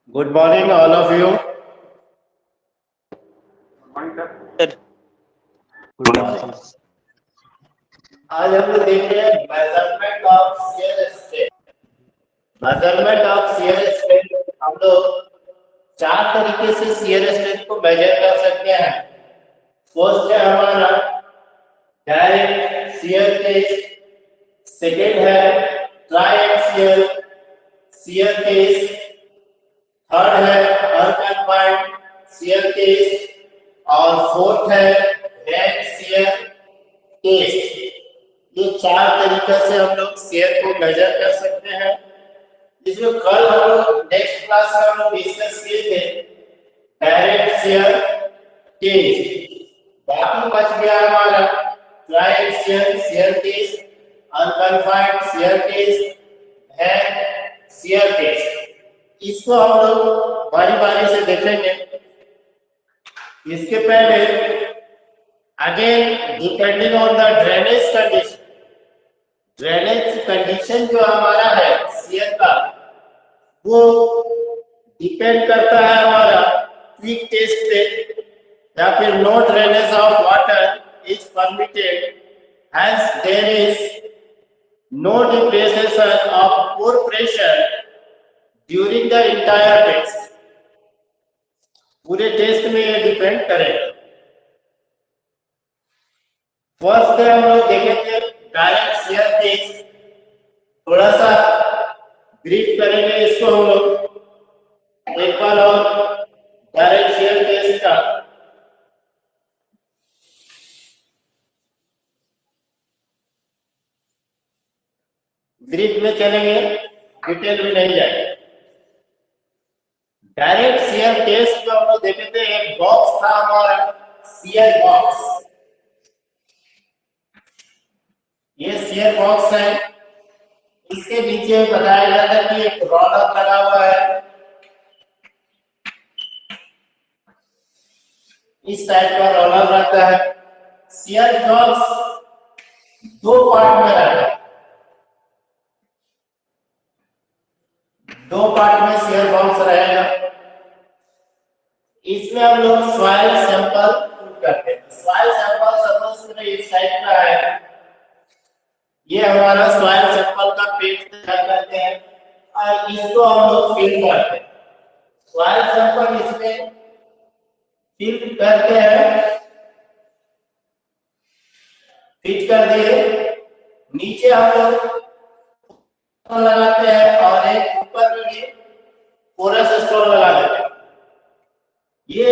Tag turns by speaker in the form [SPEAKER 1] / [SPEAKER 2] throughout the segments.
[SPEAKER 1] Good morning, all of you.
[SPEAKER 2] Good morning sir.
[SPEAKER 1] आज हम लोग देख रहे हैं measurement of shear strength. Measurement of shear strength हम लोग चार तरीके से शियर स्ट्रेंथ को मेजर कर सकते हैं। फर्स्ट है हमारा डायरेक्ट शियर टेस्ट, सेकेंड है ट्राई शियर टेस्ट, थर्ड है अनकन्फाइंड शियर टेस्ट और फोर्थ है रैंक शियर टेस्ट। ये चार तरीके से हम लोग शेयर को मेजर कर सकते हैं। इसमें कल हम लोग नेक्स्ट क्लास में हम लोग डिस्कस किए थे डायरेक्ट शेयर टेस्ट। बाकी बच गया हमारा ट्राई shear test, unconfined shear test, rank shear test. इसको हम लोग बारी बारी से देखेंगे। इसके पहले again depending on the drainage condition जो हमारा है शेयर का, वो डिपेंड करता है हमारा क्विक टेस्ट पे, या फिर no drainage of water is permitted hence there is no depression of pore pressure during the entire test. पूरे टेस्ट में ये डिपेंड करेगा। फर्स्ट है हम लोग देखेंगे डायरेक्ट शेयर टेस्ट। थोड़ा सा ब्रीफ करेंगे इसको हम लोग एक बार और। डायरेक्ट शेयर टेस्ट का ब्रीफ में चलेंगे, डिटेल में नहीं जाएंगे। डायरेक्ट शेयर टेस्ट जो हम लोग देखे थे, एक बॉक्स था हमारा शेयर बॉक्स। ये शेयर बॉक्स है, इसके नीचे बताया जाता है कि एक रोलर लगा हुआ है। इस टाइप का रोलर रहता है। शेयर बॉक्स दो पार्ट में रहता है। दो पार्ट में शेयर बॉक्स रहेगा। इसमें हम लोग सॉइल सैंपल पुट करते हैं। सॉइल सैंपल सपोज इस टाइप का है। ये हमारा सॉइल सैंपल का पेज तैयार करते हैं और इसको हम लोग फिल करते हैं। सॉइल सैंपल इसमें फिल करते हैं, फिट कर दिए। नीचे हम लोग लगाते हैं और एक ऊपर में पोरस स्टोन लगा देते हैं। ये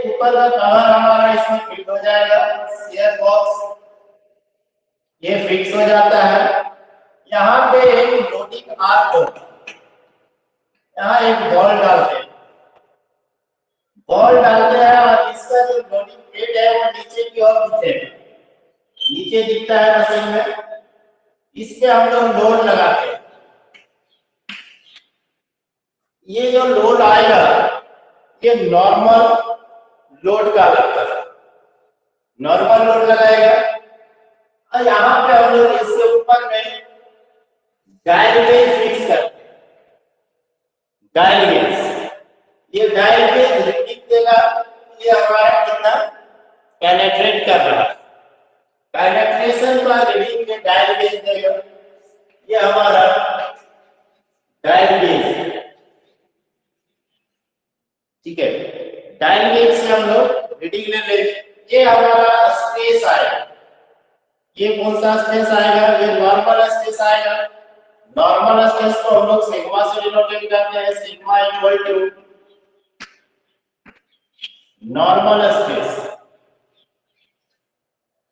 [SPEAKER 1] ऊपर का कवर हमारा इसमें फिट हो जाएगा। शेयर बॉक्स ये फिक्स हो जाता है। यहाँ पे एक लोडिंग आर्क होता है। यहाँ एक बॉल डालते हैं, और इसका जो लोडिंग प्लेट है वो नीचे की ओर दिखेगा। नीचे दिखता है मशीन में। इस पे हम लोग लोड लगाते हैं। ये जो लोड आएगा ये नॉर्मल लोड का लगता है। नॉर्मल लोड लगाएगा और यहाँ पे हम लोग इसके ऊपर में डायल गेज फिक्स करते हैं। डायल गेज, ये डायल गेज रीडिंग देगा ये हमारा कितना पेनेट्रेट कर रहा है। पेनेट्रेशन का रीडिंग ये डायल गेज देगा। ये हमारा डायल गेज, ठीक है। डायल गेज से हम लोग रीडिंग ले लेंगे। ये हमारा स्पेस आएगा। ये कौन सा स्पेस आएगा? ये नॉर्मल स्पेस आएगा। नॉर्मल स्पेस को हम लोग सिग्मा से डिनोटेट करते हैं। Sigma equal to normal space.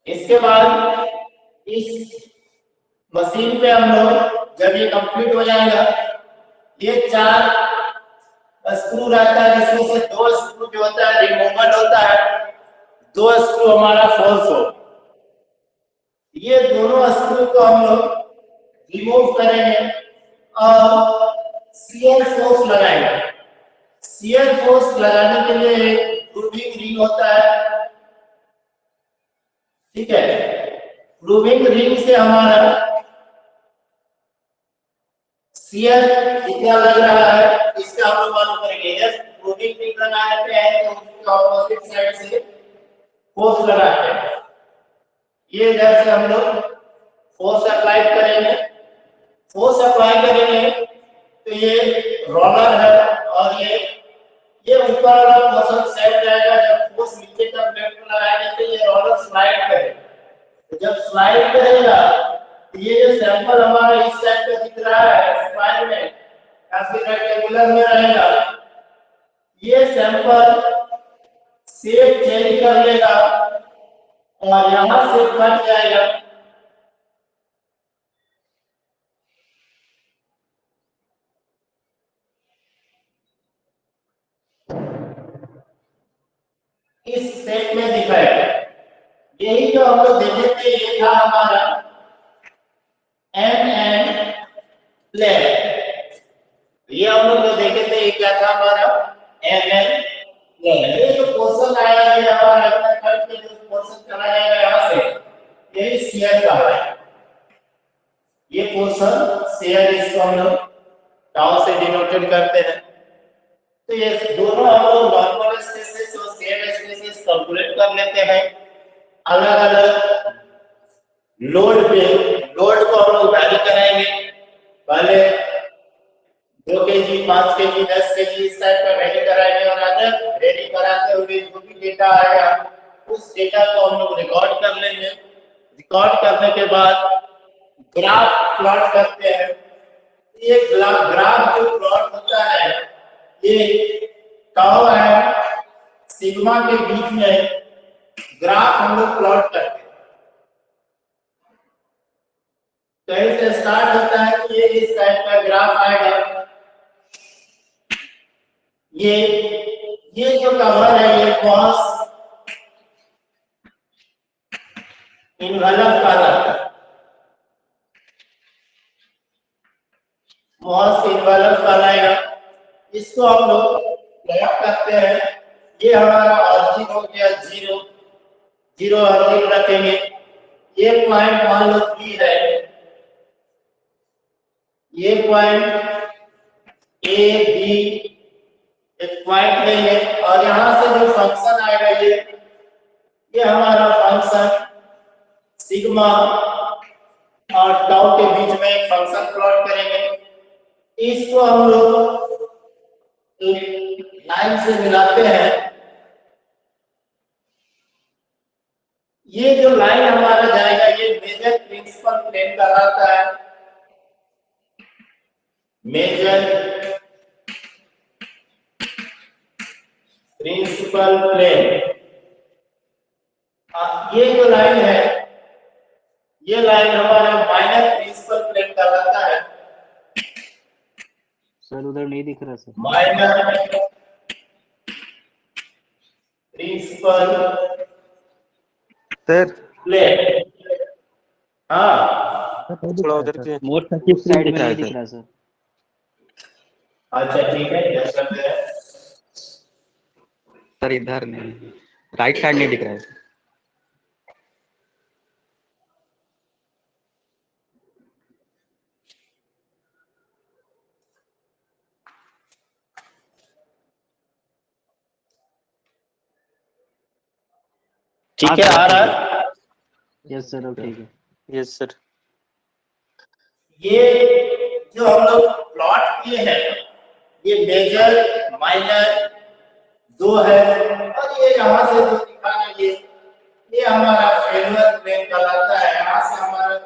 [SPEAKER 1] इसके बाद इस मशीन पे हम लोग जब ये कंप्लीट हो जाएगा, ये चार स्क्रू रहता है जिसमें से दो स्क्रू जो होता है रिमूवल होता है, दो स्क्रू हमारा फोर्स हो। ये दोनों स्क्रू को हम लोग रिमूव करेंगे और शियर फोर्स लगाएंगे। शियर फोर्स लगाने के लिए एक प्रूविंग रिंग होता है, ठीक है। प्रूविंग रिंग से हमारा शियर कितना लग रहा है इसका हम लोग मालूम करेंगे। मेजर प्रूविंग रिंग लगाते हैं तो उसके ऑपोजिट साइड से फोर्स लगाते हैं। ये इधर से हम लोग फोर्स अप्लाई करेंगे, फोर्स अप्लाई करेंगे तो ये रोलर है और ये ऊपर वाला पोर्शन सेट रहेगा। जब फोर्स नीचे का प्लेट पर लगाएंगे तो ये रोलर स्लाइड करेगा। तो जब स्लाइड करेगा तो ये जो सैंपल हमारा इस साइड पे दिख रहा है स्पाइन में काफी रेक्टेंगुलर में रहेगा, ये सैंपल शेप चेंज कर लेगा और यहां से कट जाएगा। इस शेप में दिखाएगा। यही जो हम लोग देखे थे ये था हमारा एन प्लेन। ये हम लोग जो देखे थे ये क्या था हमारा एन प्लेन। ये जो पोर्शन आया ये हमारा अपना कट के जो पोर्शन चला जाएगा यहाँ से, यही शेयर का है। ये पोर्शन शेयर, इसको हम लोग टाउ से डिनोटेड करते हैं। तो ये दोनों हम लोग नॉर्मल स्ट्रेसेस और शेयर स्ट्रेसेस कैलकुलेट कर लेते हैं। अलग अलग लोड पे लोड को हम लोग वैल्यू कराएंगे। पहले 2 kg, 5 kg, 10 kg इस टाइप का वैल्यू कराएंगे और अगर वैल्यू कराते हुए जो भी डेटा आएगा उस डेटा को हम लोग रिकॉर्ड कर लेंगे। रिकॉर्ड करने के बाद ग्राफ प्लॉट करते हैं। ये ग्राफ जो प्लॉट होता है ये टाउ है सिग्मा के बीच में ग्राफ हम लोग प्लॉट करते हैं। कहीं से स्टार्ट होता है कि ये इस टाइप का ग्राफ आएगा। ये जो कवर है ये गॉस इन्वेलप कहलाता है। गॉस इन्वेलप कहलाएगा। इसको हम लोग प्लॉट करते हैं। ये हमारा ऑरिजिन हो गया 0 ऑरिजिन रखेंगे। ये पॉइंट मान लो 3 है। ये पॉइंट ए बी एक पॉइंट लेंगे और यहां से जो फंक्शन आएगा ये हमारा फंक्शन सिग्मा और टाउ के बीच में एक फंक्शन प्लॉट करेंगे। इसको हम लोग लाइन से मिलाते हैं। ये जो लाइन हमारा जाएगा ये मेजर प्रिंसिपल प्लेन कहलाता है। Major principal plane. ये जो लाइन है ये लाइन हमारा माइनर प्रिंसिपल प्लेन कहलाता है।
[SPEAKER 2] सर उधर नहीं दिख रहा sir.
[SPEAKER 1] Minor principal
[SPEAKER 3] sir
[SPEAKER 1] plane. हाँ
[SPEAKER 3] थोड़ा उधर के
[SPEAKER 2] मोर किस साइड में नहीं दिख रहा सर।
[SPEAKER 1] अच्छा ठीक है, यस करते हैं।
[SPEAKER 3] सर इधर नहीं, राइट साइड नहीं दिख रहा है।
[SPEAKER 1] ठीक है, आ रहा है।
[SPEAKER 2] यस सर, ठीक है।
[SPEAKER 3] Yes sir.
[SPEAKER 1] ये जो हम लोग प्लॉट किए हैं ये मेजर माइनर 2 है और ये यहाँ से जो दिखा है ये हमारा फेल्यूर प्लेन कहलाता है। यहाँ से हमारा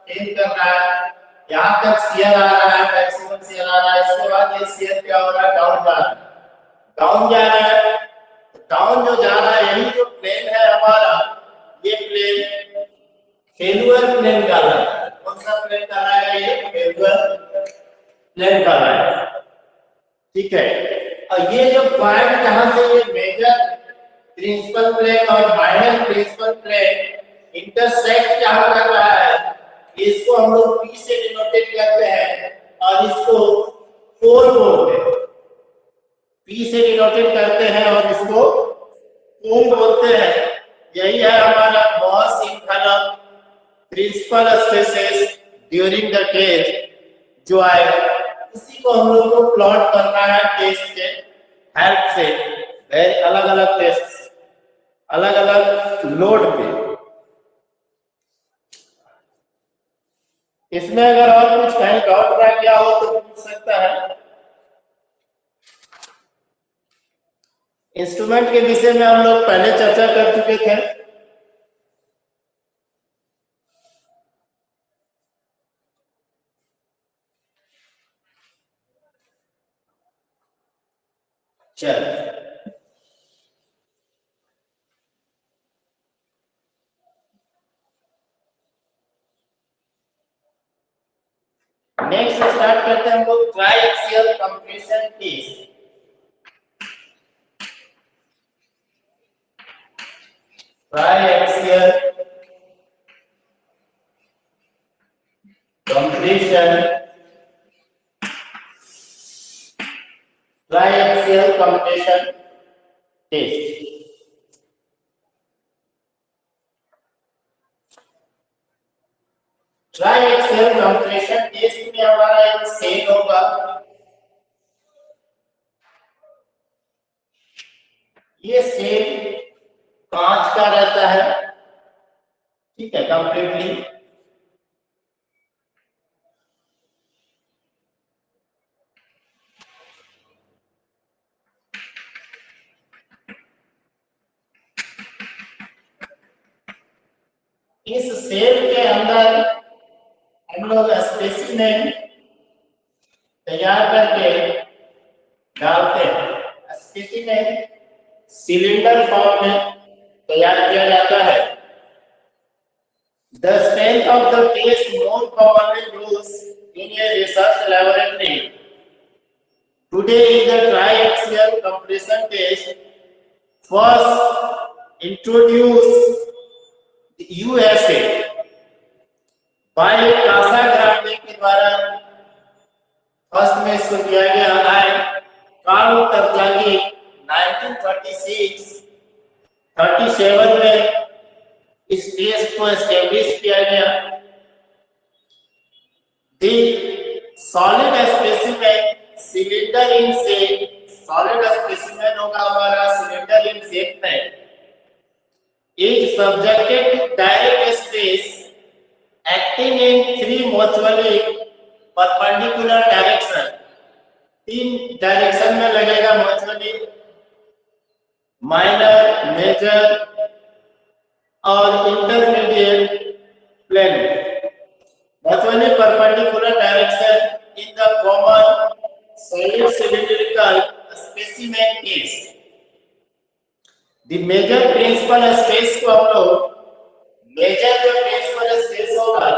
[SPEAKER 1] फेल कर रहा है, यहाँ तक शियर आ रहा है, मैक्सिमम शियर आ रहा है। इसके बाद ये शियर क्या हो रहा है, डाउन जा रहा है। डाउन जा रहा है, डाउन जो जा रहा है यही जो प्लेन है हमारा ये प्लेन फेल्यूर प्लेन कहलाता है। कौन सा प्लेन कहलाएगा, ये फेल्यूर प्लेन कहलाएगा। ठीक है, और ये जो पॉइंट जहां से ये मेजर प्रिंसिपल प्लेन और माइनर प्रिंसिपल प्लेन इंटरसेक्ट जहां कर रहा है इसको हम लोग P से डिनोटेट करते हैं और इसको कोण बोलते हैं। P से डिनोटेट करते हैं और इसको कोण बोलते हैं। यही है हमारा Gauss envelope principal stresses during the case जो आएगा, इसी को हम लोग को प्लॉट करना है टेस्ट के हेल्प से अलग अलग टेस्ट, अलग अलग लोड पे। इसमें अगर और कुछ कहीं डाउट रह गया हो तो पूछ सकता है। इंस्ट्रूमेंट के विषय में हम लोग पहले चर्चा कर चुके थे। चल नेक्स्ट स्टार्ट करते हैं हम लोग triaxial compression test. Triaxial compression, tri-axial compression test। ट्राई-axial compression टेस्ट में हमारा एक सेल होगा। ये सेल कांच का रहता है, ठीक है, कंप्लीटली। इस सेल के अंदर हम लोग स्पेसिमेन तैयार करके डालते हैं। स्पेसिमेन सिलेंडर फॉर्म में तैयार किया जाता है। The strength of the test more commonly used in a research laboratory today is the tri-axial compression test, first introduced USA by Casagrande के द्वारा फर्स्ट में इसको किया गया है। कार्ल तरजागी 1937 में इस टेस्ट को एस्टेब्लिश किया गया। The solid specimen cylinder in shape, solid specimen होगा हमारा सिलेंडर इन शेप में, is subjected to direct stress acting in 3 mutually perpendicular direction. 3 direction में लगेगा म्यूचुअली, माइनर, मेजर और intermediate plane, mutually perpendicular direction in the common solid cylindrical specimen case. The major principal stress को हम लोग, major जो principal stress होगा,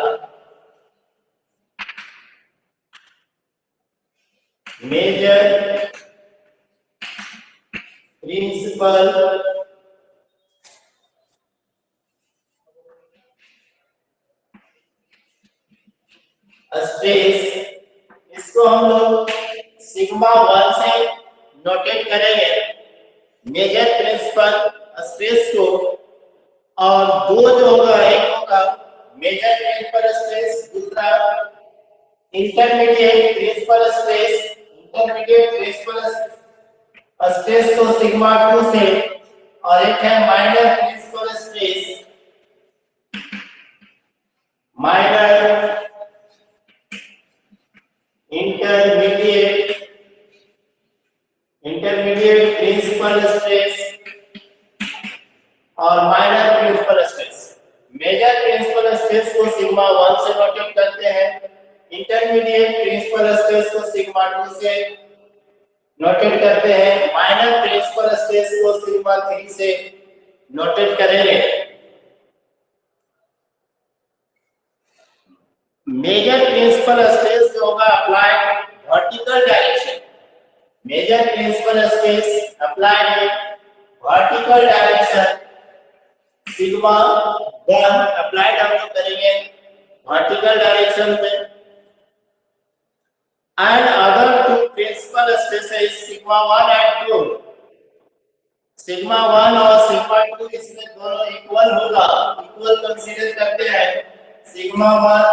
[SPEAKER 1] major principal stress, इसको हम लोग सिग्मा 1 से नोटेट करेंगे मेजर प्रिंसिपल स्ट्रेस को। और दो जो होगा, एक होगा मेजर प्रिंसिपल स्ट्रेस, दूसरा intermediate principal stress. Intermediate principal stress को सिग्मा 2 से, और एक है minor principal stress, minor intermediate principal stress और minor principal stress. Major principal stress को सिग्मा 1 से नोटेट करते हैं, इंटरमीडिएट प्रिंसिपल स्ट्रेस को सिग्मा 2 से नोटेट करते हैं, माइनर प्रिंसिपल स्ट्रेस को सिग्मा 3 से नोटेट करेंगे। मेजर प्रिंसिपल स्ट्रेस जो होगा applied vertical direction, major principal stress applied in vertical direction, sigma 1 applied हम लोग करेंगे वर्टिकल डायरेक्शन में। And other two principal stresses sigma 1 and 2, sigma 1 और सिग्मा 2 इसमें दोनों इक्वल होगा, इक्वल कंसीडर करते हैं। सिग्मा 1,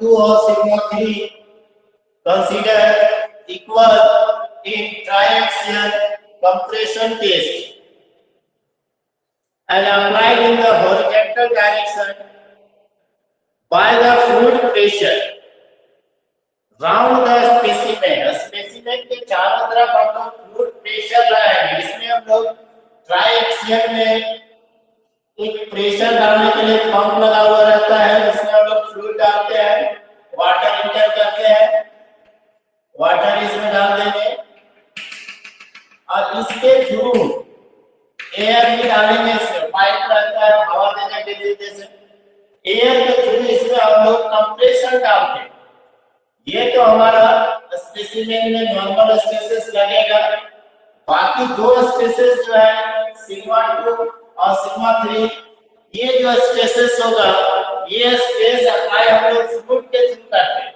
[SPEAKER 1] 2 और sigma 3 consider equal in triaxial compression test and applied in the horizontal direction by the fluid pressure round the specimen. Specimen के चारों तरफ हम लोग फ्लूइड प्रेशर लगाएंगे। इसमें हम लोग ट्राइएक्सियल में एक प्रेशर डालने के लिए पंप लगा हुआ रहता है, जिसमें हम लोग फ्लूइड डालते हैं, वाटर इंटर करते हैं, वाटर इसमें डाल देंगे और इसके थ्रू एयर भी डालेंगे। इसमें पाइप रहता है हवा देने के लिए, जैसे एयर के थ्रू इसमें हम लोग कंप्रेशन डालते हैं। ये तो हमारा स्पेसिमेन में नॉर्मल स्ट्रेसेस लगेगा। बाकी दो स्ट्रेसेस जो है सिग्मा 2 और सिग्मा 3, ये जो स्ट्रेसेस होगा ये स्ट्रेस अप्लाई हम लोग फ्लूइड के थ्रू करते हैं,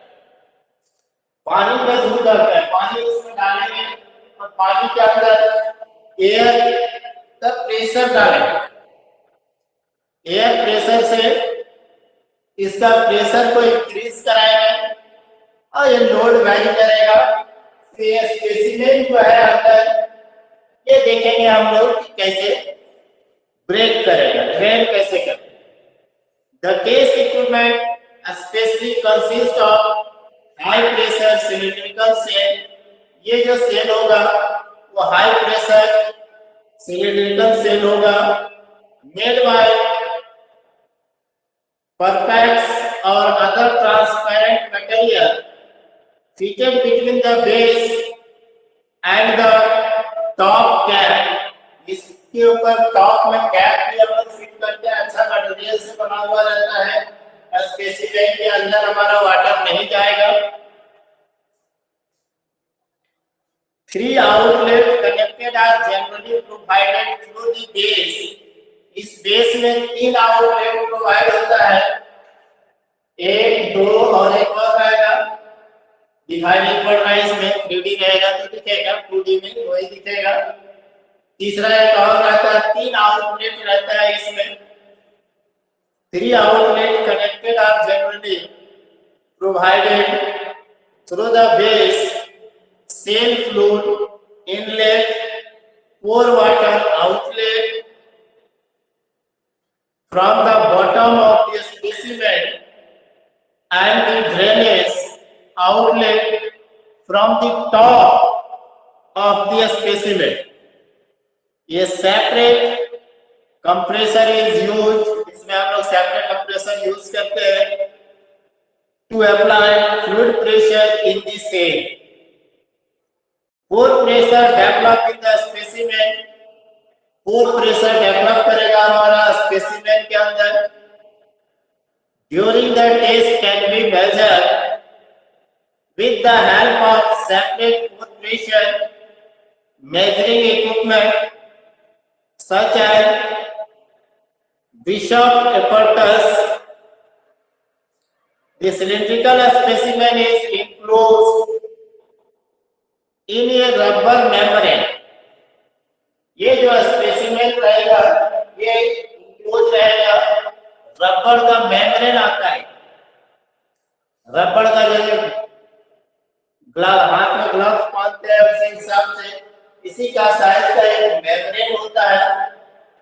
[SPEAKER 1] पानी के थ्रू करते हैं। पानी इसमें डालेंगे और पानी के अंदर एयर का प्रेशर डालेंगे। एयर प्रेशर से इसका प्रेशर को इंक्रीज कराएंगे और ये लोड वैरी करेगा। फिर स्पेसिमेन जो है अंदर ये देखेंगे हम लोग कि कैसे ब्रेक करेगा, ड्रेन कैसे करेगा। The case equipment especially consists of high pressure cylindrical cell। ये जो सेल होगा वो हाई प्रेशर सिलिंड्रिकल सेल होगा, made by perpex or other transparent material fitted between the base and the top cap। इसके ऊपर top में cap भी हम लोग फिट करते हैं, अच्छा मटेरियल से बना हुआ रहता है। स्पेसिमेन के अंदर हमारा वाटर नहीं जाएगा। 3 outlets connected are generally provided through the base। इस बेस में 3 आउटलेट प्रोवाइड होता है, 1, 2 और एक और रहेगा। दिखाई नहीं पड़ रहा है इसमें, 3D रहेगा तो दिखेगा, 2D में वही दिखेगा। तीसरा एक और रहता है, 3 आउटलेट रहता है इसमें। 3 outlets connected are generally provided through the base, cell fluid inlet, pore water outlet from the bottom of the specimen and the drainage outlet from the top of the specimen। ये separate compressor is use, इसमें हम लोग separate compressor use करते हैं to apply fluid pressure in the cell. Pore pressure develop in the specimen, pore pressure develop करेगा हमारा specimen के अंदर। During the test can be measured with the help of separate pore pressure measuring equipment such as Bishop apparatus। The cylindrical specimen is enclosed in a rubber membrane। ये जो specimen रहेगा ये enclose रहेगा, rubber का membrane आता है। Rubber का जो ग्लव, हाथ में ग्लव्स पहनते हैं उसी हिसाब से इसी का साइज का एक मेम्ब्रेन होता है।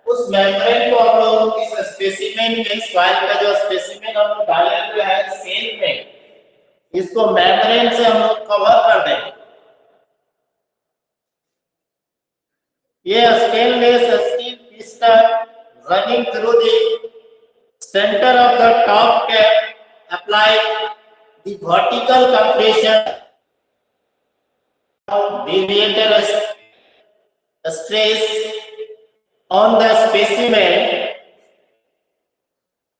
[SPEAKER 1] उस मेम्ब्रेन को हम लोग इस स्पेसिमेन में, सॉइल का जो स्पेसिमेन हम लोग डाले हुए हैं सेल में, इसको मेम्ब्रेन से हम लोग कवर कर देंगे। ये stainless steel piston running through the centre of the top cap apply the vertical compression deviator stress on the specimen।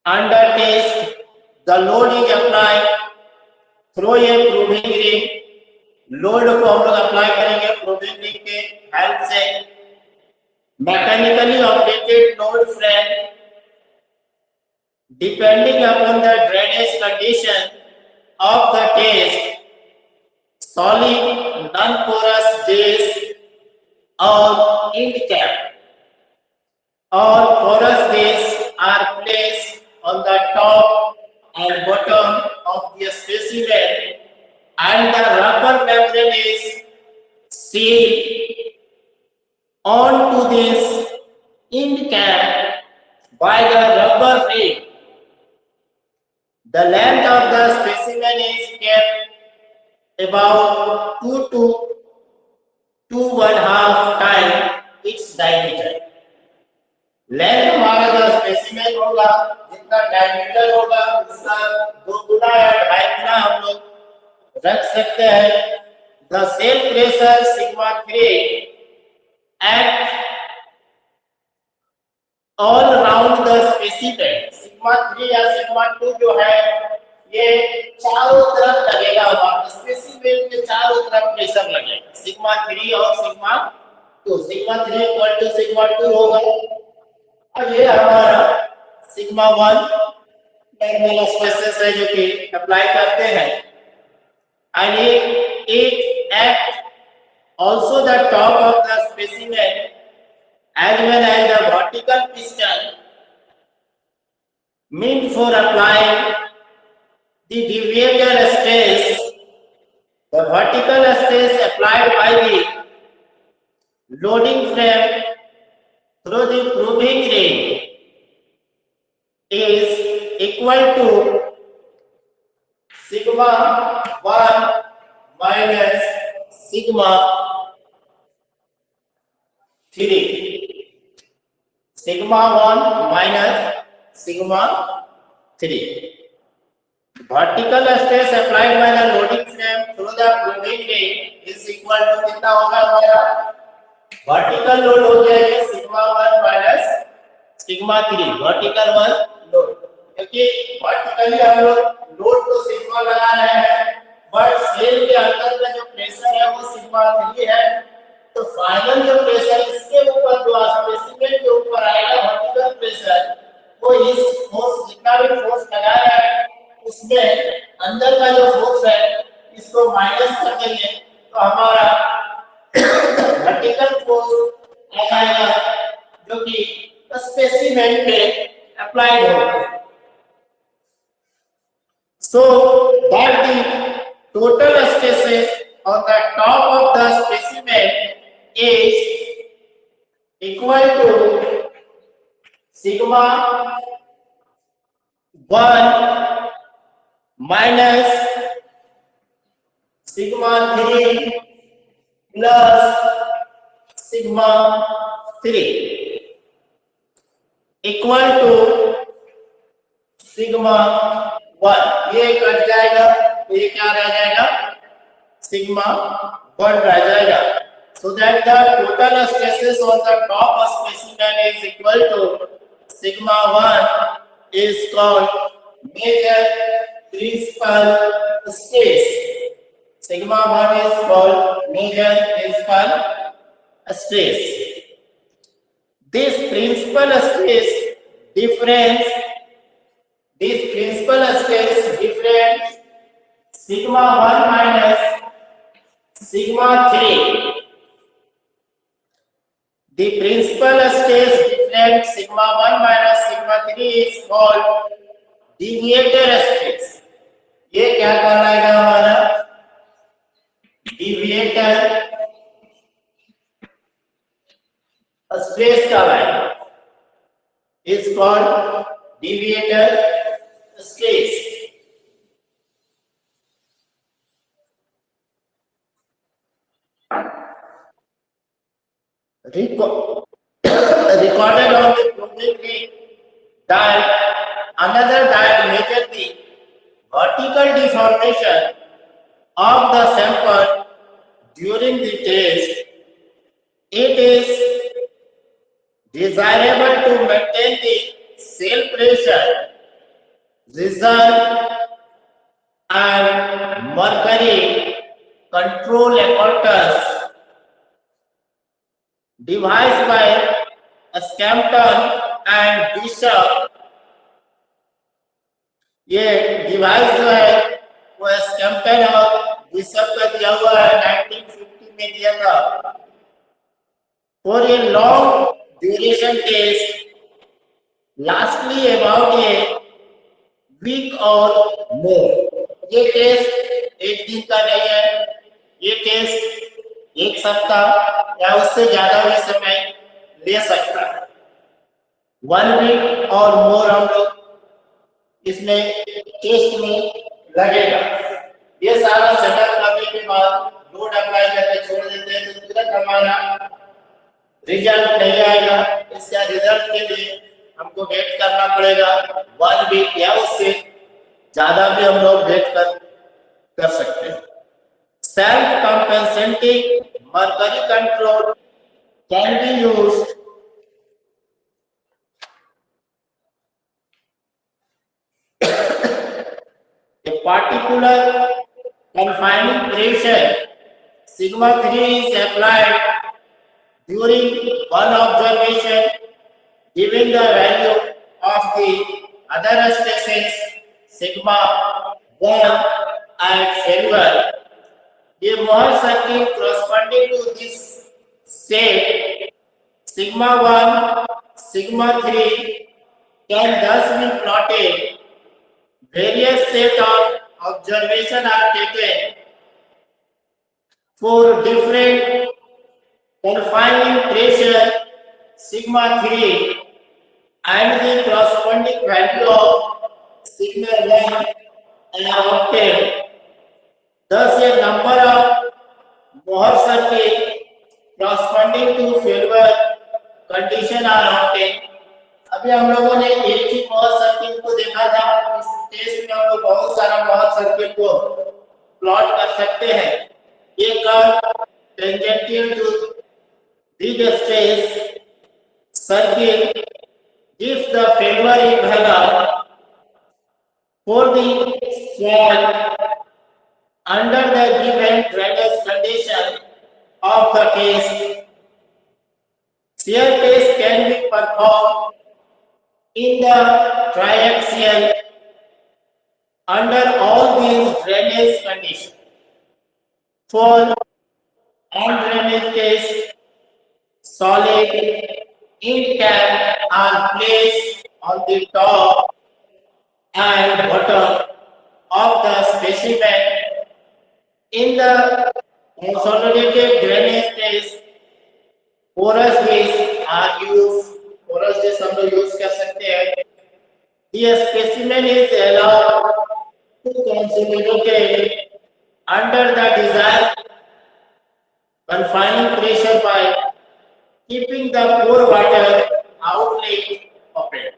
[SPEAKER 1] Under test, the load is applied through a probing ring। Load को हम लोग apply करेंगे probing ring के help से। Mechanically operated load frame depending upon the drainage condition of the test, solid non-porous base or end cap or porous base are placed on the top and bottom of the specimen and the rubber membrane is sealed onto this end cap by the rubber ring. The length of the specimen is kept about 2 to 2.5 times its diameter. Length हमारा जो specimen होगा, जितना diameter होगा उसका 2 गुना या 2.5 गुना हम लोग रख सकते हैं. The cell pressure sigma 3 at all round the specimen. sigma 3 या sigma 2 जो है ये चारों तरफ लगेगा, और स्पेसिमेन के चारों तरफ प्रेशर लगेगा. sigma 3 और sigma 2. sigma 3 equal to sigma 2 होगा. अब ये हमारा सिग्मा 1 नॉर्मल स्ट्रेसेस है जो कि अप्लाई करते हैं. And it act also the top of the specimen as well as the vertical piston meant for applying the deviator stress. The vertical stress applied by the loading frame through the proving ring is equal to sigma 1 minus sigma 3. sigma 1 minus sigma 3. Vertical stress applied by the loading frame through the proving ring is equal to कितना होगा हमारा? Vertical load हो जाएगा sigma 1 minus sigma 3. Vertical 1 load, क्योंकि vertically हम लोग load तो sigma लगा रहे हैं, बट सेल के अंदर का जो प्रेशर है वो सिग्मा 3 है. तो फाइनल जो प्रेशर इसके ऊपर जो स्पेसिमेन के ऊपर आएगा वर्टिकल प्रेशर, वो इस फोर्स जितना भी फोर्स लगाया है उसमें अंदर का जो फोर्स है इसको माइनस कर देंगे तो हमारा वर्टिकल फोर्स आ जाएगा जो कि स्पेसिमेन पे अप्लाइड होगा. So that the total stresses on the top of the specimen is equal to sigma 1 minus sigma 3 plus sigma 3 equal to sigma 1. ये कट जाएगा तो ये क्या रह जाएगा? सिग्मा 1 रह जाएगा. So that the total stresses on the top of specimen is equal to sigma 1 is called major principal stress. Sigma 1 is called major principal stress. This principal stress difference sigma 1 minus sigma 3. The principal stress difference sigma 1 minus sigma 3 is called deviator stress. ये क्या कहलाएगा हमारा? deviator stress कहलाएगा. is called deviator stress. Recorded on the proving ring that another dial measured the vertical deformation of the sample during the test. It is desirable to maintain the cell pressure, reserve and mercury control apparatus devised by Scampton and Bishop. ये device जो है वो स्कैम्पटन और bishop का दिया हुआ है, 1950 में दिया था. For a long duration test, lastly about a week or more. ये टेस्ट एक दिन का नहीं है, ये टेस्ट एक सप्ताह या उससे ज्यादा भी समय ले सकता है। 1 वीक और मोर हम लोग इसमें टेस्ट में लगेगा। ये सारा सेटअप करने के बाद लोड अप्लाई करके छोड़ देते हैं तो तुरंत हमारा रिजल्ट नहीं आएगा। इसका रिजल्ट के लिए हमको वेट करना पड़ेगा 1 वीक या उससे ज्यादा भी हम लोग वेट कर सकते हैं। Self compensating mercury control can be used a particular confining pressure sigma 3 is applied during one observation, giving the value of the other stresses sigma 1 at failure. The Mohr circuit corresponding to this state sigma 1, sigma 3 can thus be plotted. Various set of observation are taken for different confining pressure sigma 3 and the corresponding value of sigma 1 are obtained. Thus, a number of Mohr circuit corresponding to failure condition are obtained. अभी हम लोगों ने एक ही मोहर circuit को देखा था। इस टेस्ट में हम लोग बहुत सारा मोहर सर्किट को प्लॉट कर सकते हैं। ये curve tangential to big stress circuit gives the failure in value for the fall under the given drainage condition of the case. Shear test can be performed in the triaxial under all these drainage conditions. For on-drainage test, solid ink cap are placed on the top and bottom of the specimen. In the consolidated drainage test, porous discs are used. porous disc हम लोग use कर सकते हैं। The specimen is allowed to consolidate under the desired confining pressure by keeping the pore water outlet open.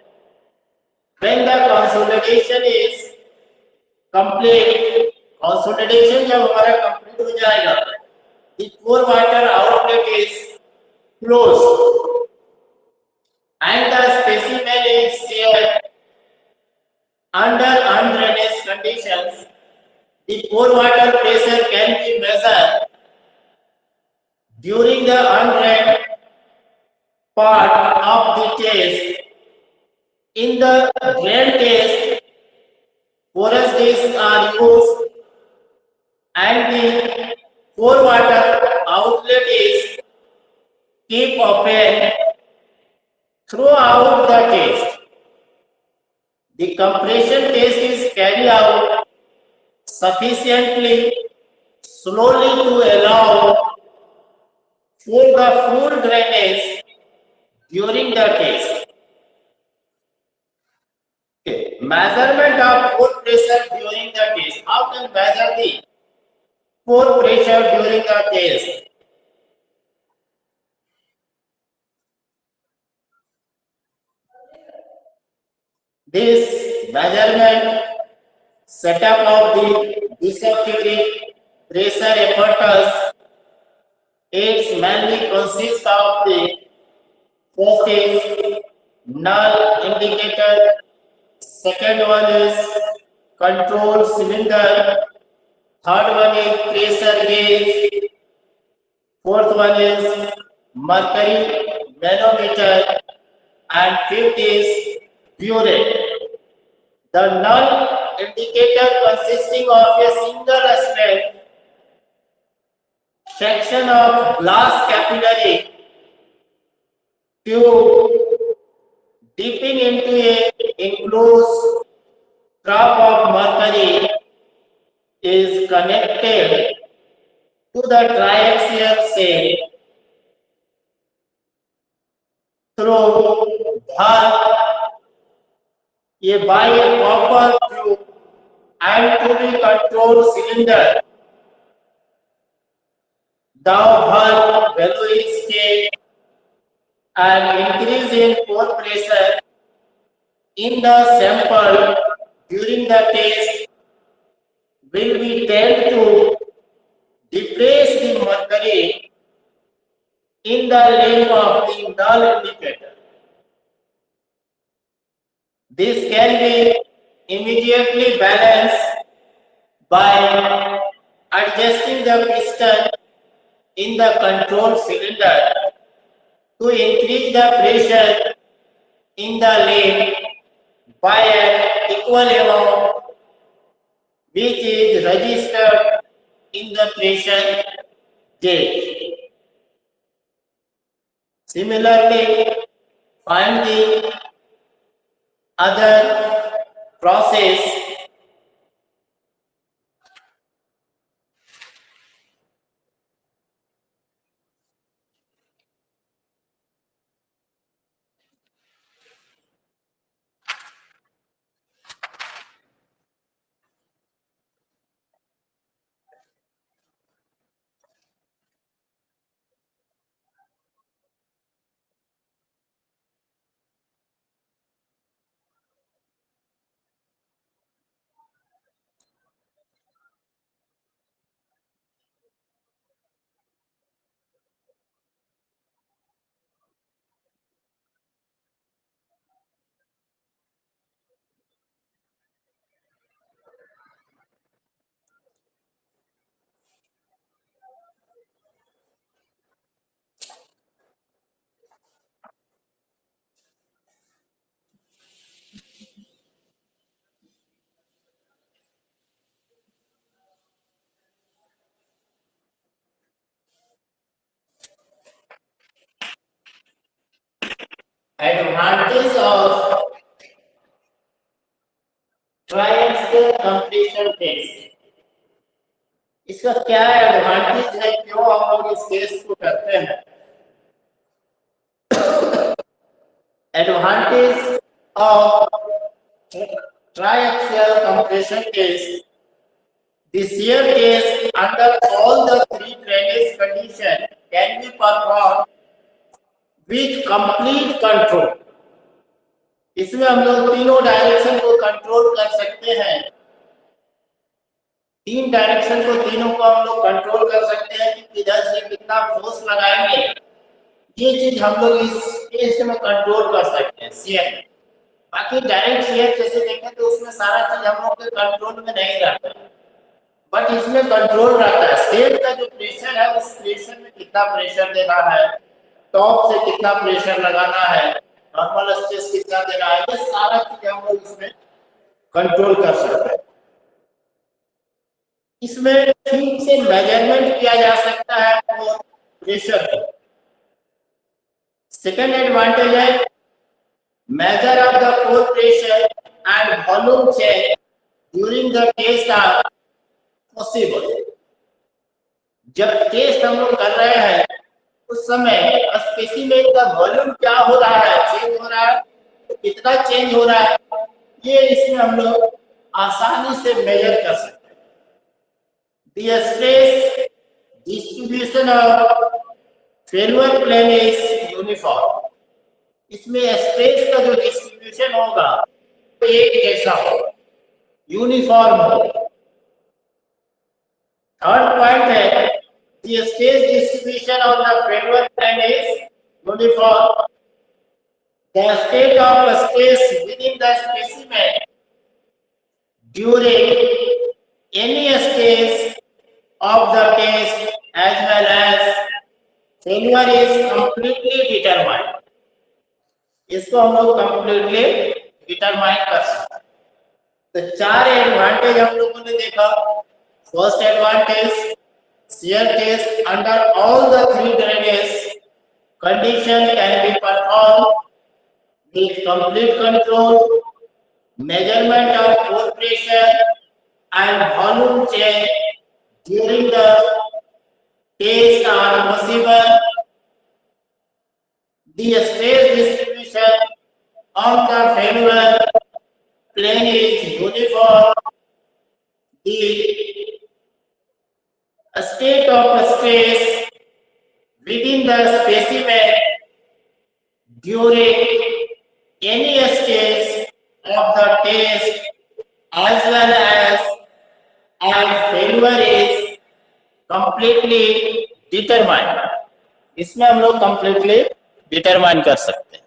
[SPEAKER 1] When the consolidation is complete, consolidation जब हमारा complete हो जाएगा, the pore water outlet is closed and the specimen is seared under undrained conditions. The pore water pressure can be measured during the undrained part of the test. In the drain test, porous discs are used and the pore water outlet is kept open throughout the test. The compression test is carried out sufficiently slowly to allow for the full drainage during the test. Okay. Measurement of pore pressure during the test. How can measure the pore pressure during the test? This measurement setup of the disappearing pressure apparatus, it mainly consists of the first is null indicator, second one is control cylinder, third one is pressure gauge, fourth one is mercury manometer, and fifth is burette. The null indicator consisting of a single strand section of glass capillary tube dipping into a enclosed drop of mercury is connected to the triaxial sail through by a copper tube and to be controlled cylinder. Thou value is K and increase in pore pressure in the sample during the test will be tend to depress the mercury in the length of the null indicator. This can be immediately balanced by adjusting the piston in the control cylinder to increase the pressure in the lane by an equal amount which is registered in the pressure gauge. Similarly, find the other process advantage of triaxial completion test. इसका क्या advantage है, क्यों हम लोग इस test को करते हैं? Advantage of triaxial compression test: the shear test under all the three drainage conditions can be performed with complete control. इसमें हम लोग तीनों डायरेक्शन को कंट्रोल कर सकते हैं। तीन डायरेक्शन को तीनों को हम लोग कंट्रोल कर सकते हैं कि किधर से कितना फोर्स लगाएंगे, ये चीज हम लोग इस टेस्ट में कंट्रोल कर सकते हैं शेयर में। बाकी डायरेक्ट शेयर जैसे देखें तो उसमें सारा चीज हम लोग के कंट्रोल में नहीं रहता है, बट इसमें कंट्रोल रहता है। शेयर का जो प्रेशर है उस प्रेशर में कितना प्रेशर देना है, टॉप से कितना प्रेशर लगाना है, नॉर्मल स्ट्रेस कितना देना है, ये सारा चीज हम लोग इसमें कंट्रोल कर सकते हैं। इसमें ठीक से मेजरमेंट किया जा सकता है प्रेशर को। सेकेंड एडवांटेज है measure of the pore pressure and volume change during the test are possible. जब टेस्ट हम लोग कर रहे हैं उस समय स्पेसिमेन का वॉल्यूम क्या हो रहा है, चेंज हो रहा है, कितना चेंज हो रहा है, ये इसमें हम लोग आसानी से मेजर कर सकते हैं। The stress distribution of failure plane is uniform. इसमें स्ट्रेस का जो डिस्ट्रीब्यूशन होगा वो एक जैसा होगा, यूनिफॉर्म होगा। थर्ड पॉइंट है the stress distribution of the failure plane is uniform. The state of stress within the specimen during any stage of the test as well as failure is completely determined. इसको हम लोग completely determine कर सकते हैं। तो चार advantage हम लोगों ने देखा। First advantage, shear test under all the three drainage condition can be performed with complete control, measurement of pore pressure and volume change during the tests are possible. The stress distribution on the failure plane is uniform. The state of stress within the specimen during any stage of the test as well as failure is completely determined. इसमें हम लोग completely determine कर सकते हैं.